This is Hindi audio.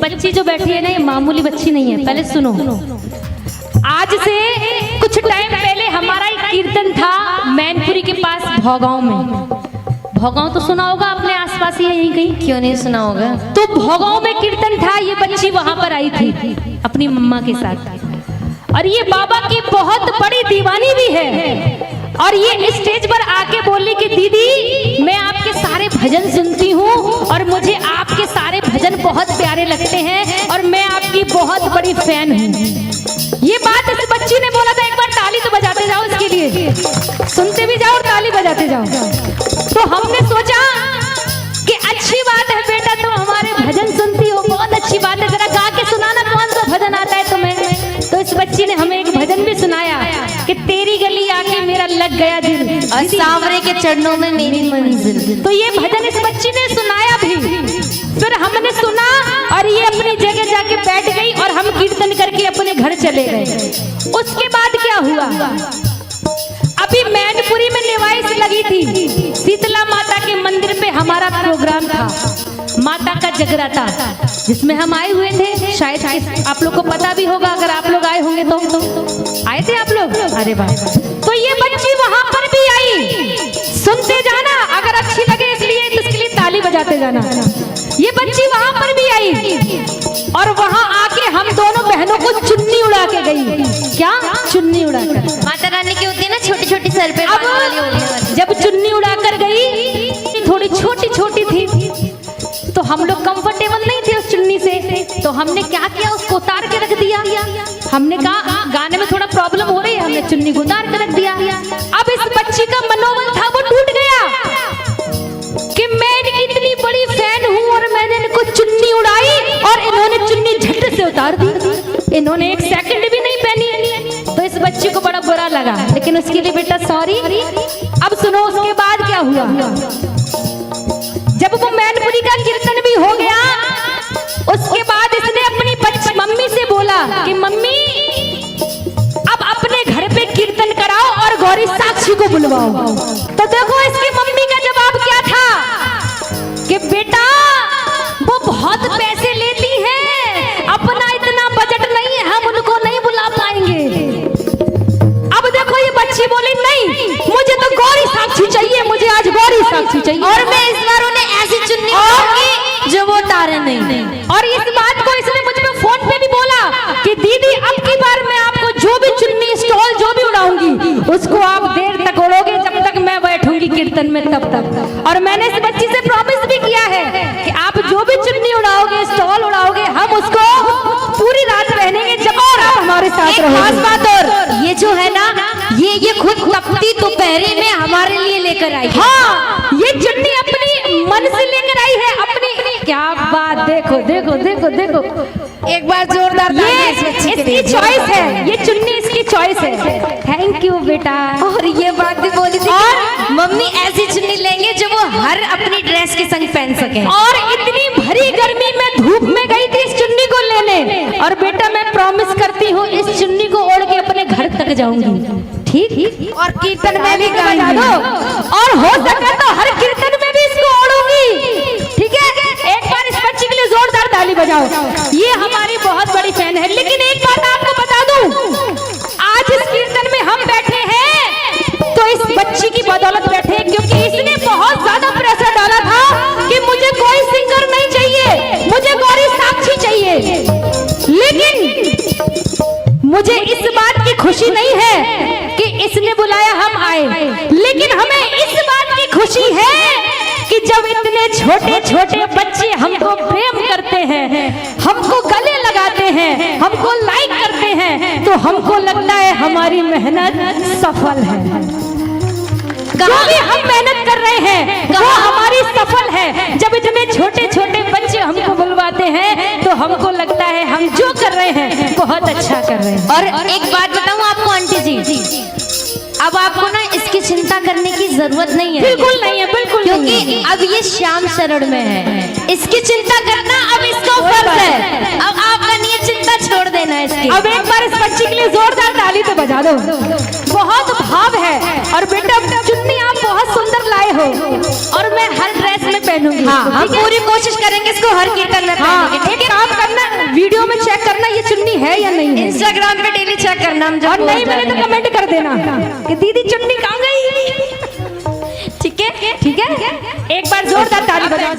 बच्ची जो बैठी है ना, ये मामूली बच्ची नहीं है। पहले सुनो, आज से कुछ टाइम पहले हमारा एक कीर्तन था मैनपुरी के पास भोगांव में। भोगांव तो सुना होगा, अपने आसपास ही है यहीं कहीं, क्यों नहीं सुना होगा। तो भोगांव में कीर्तन था, ये बच्ची वहां पर आई थी अपनी मम्मा के साथ, और ये बाबा की बहुत बड़ी दीवानी भी है। और ये स्टेज पर आके बोली कि दीदी मैं आपके सारे भजन सुनती हूँ और मुझे आपके सारे भजन बहुत प्यारे लगते हैं और मैं आपकी बहुत बड़ी फैन हूँ। ये बात इस बच्ची ने बोला था। एक बार ताली तो बजाते जाओ इसके लिए, सुनते भी जाओ और ताली बजाते जाओ। तो हमने सोचा कि अच्छी बात है बेटा, तुम हमारे भजन सुनती हो, बहुत अच्छी बात है, जरा गा के सुनाना कौन सा भजन आता है तुम्हें। तो इस बच्ची ने हमें एक भजन भी सुनाया कि तेरी गली आके मेरा लग गया दिल और सांवरे के चरणों में मेरी मंजिल। तो ये भजन इस बच्ची ने सुनाया भी, फिर हमने सुना और ये अपनी जगह जाके बैठ गई और हम कीर्तन करके अपने घर चले गए। उसके बाद क्या हुआ, अभी मैनपुरी में निवाइस लगी थी, शीतला माता के मंदिर पे हमारा प्रोग्राम था, माता का जगराता, जिसमें हम आए हुए थे। शायद आप लोग को पता भी होगा, अगर आप लोग आए होंगे तो आए थे आप लोग। अरे वाह, तो ये बच्ची वहां पर भी आई। सुनते जाना, अगर अच्छी लगे इसलिए तो इसके लिए ताली बजाते जाना। ये बच्ची वहां पर भी आई और वहां आके हम दोनों बहनों को चुन्नी उड़ा के गई। क्या चुन्नी उड़ाकर? माता रानी की होती है ना छोटी छोटी सर पे वाली वाली। जब चुन्नी उड़ाकर गई, थोड़ी छोटी छोटी थी, तो हम लोग कंफर्टेबल नहीं थे उस चुन्नी से, तो हमने क्या किया, उसको उतार के रख दिया। हमने कहा गाने में थोड़ा प्रॉब्लम हो रही है, हमने चुन्नी को उतार के रख दिया। अब इस बच्ची का मनोबल था वो टूट गया कि मैं इतनी बड़ी फैन हूँ और मैंने इनको चुन्नी उड़ाई और इन्होंने चुन्नी झट से उतार दी। इन्होंने एक सेकंड भी नहीं पहनी। तो इस बच्ची को बड़ा बुरा लगा, लेकिन उसके लिए बेटा सॉरी। अब सुनो उसके बाद क्या हुआ। जब वो मैनपुरी का कीर्तन भी हो गया, उसके बाद इसने अपनी मम्मी से बोला कि मम्मी अब अपने घर पे कीर्तन कराओ और गौरी साक्षी को बुलवाओ। तो देखो इसकी मम्मी का जवाब क्या था कि बेटा वो बहुत पैसे लेती है, अपना इतना बजट नहीं है, हम उनको नहीं बुला पाएंगे। अब देखो ये बच्ची बोली नहीं, मुझे तो गौरी साक्षी चाहिए, मुझे आज गौरी साक्षी चाहिए और मैं इस बार उन्हें ऐसी चुन्नी उड़ाऊंगी जो वो तारे नहीं। और इस बात को इसने मुझे फोन पे भी बोला कि दीदी अब की बार मैं आपको जो भी चुन्नी स्टॉल जो भी उड़ाऊंगी उसको आप देर तक उड़ोगे, जब तक मैं बैठूंगी कीर्तन में तब तक। और मैंने इस बच्ची से प्रॉमिस भी किया है कि आप जो भी चुन्नी उड़ाओगे, स्टॉल उड़ाओगे, हम उसको पूरी रात रहने जब आप हमारे साथ रहोगे। खास बात और ये जो है ना, ये खुद तपती दोपहरी में हमारे लिए लेकर आई। हाँ, ये चुन्नी अपनी मन से लेकर आई है, अपनी। क्या बात, देखो देखो देखो देखो, एक बार जोरदार इसकी चॉइस है, ये चुन्नी इसकी चॉइस है। थैंक यू बेटा। और ये बात भी बोली थी और मम्मी ऐसी चुन्नी लेंगे जो वो हर अपनी ड्रेस के संग पहन सके। और इतनी भरी गर्मी में धूप में गई थी इस चुन्नी को लेने, और बेटा मैं प्रॉमिस करती हूँ इस चुन्नी को ओढ़ के अपने घर तक जाऊंगी। ठीक, और कीर्तन में भी गा दो, और हो सके तो हर कीर्तन में भी इसको ओढ़ूंगी। ठीक है, एक बार इस बच्ची के लिए जोरदार ताली बजाओ। ये हमारी बहुत बड़ी फैन है। लेकिन एक बात आपको बता दूं, आज इस कीर्तन में हम बैठे हैं तो इस बच्ची की बदौलत बैठे, क्योंकि इसने बहुत ज्यादा प्रेशर डाला था कि मुझे कोई सिंगर नहीं चाहिए, मुझे गौरी साक्षी चाहिए। लेकिन मुझे इस बात की खुशी नहीं है कि इसने बुलाया हम आए, लेकिन हमें इस बात की खुशी है कि जब इतने छोटे छोटे बच्चे हमको प्रेम करते हैं, हमको गले लगाते हैं, हमको लाइक करते हैं, तो हमको लगता है हमारी मेहनत सफल है। जो भी हम मेहनत कर रहे हैं वो हमारी सफल है। जब इतने छोटे छोटे बच्चे हमको बुलवाते हैं तो हमको लगता है हम जो कर रहे हैं बहुत अच्छा कर रहे हैं। और एक बात बताऊं आपको आंटी जी, अब आपको ना इसकी चिंता करने की जरूरत नहीं है। बिल्कुल नहीं है, बिल्कुल, क्योंकि अब ये श्याम शरण में है। इसकी चिंता करना अब इसका फर्ज है। अब आपका नहीं चिंता छोड़ देना इसकी। अब एक बार इस बच्ची के लिए जोरदार ताली तो बजा दो। बहुत भाव है। और बेटा चुन्नी आप बहुत सुंदर लाए हो और मैं हर ड्रेस में पहनूंगी। हाँ, हम पूरी कोशिश करेंगे इसको हर कीर्तन में पहनेंगे। एक काम करना है या नहीं है। इंस्टाग्राम पे डेली चेक करना हम और नहीं मिले तो कमेंट कर देना कि दीदी चुन्नी कहाँ गई। ठीक है ठीक है, एक बार जोरदार ताली बजाओ।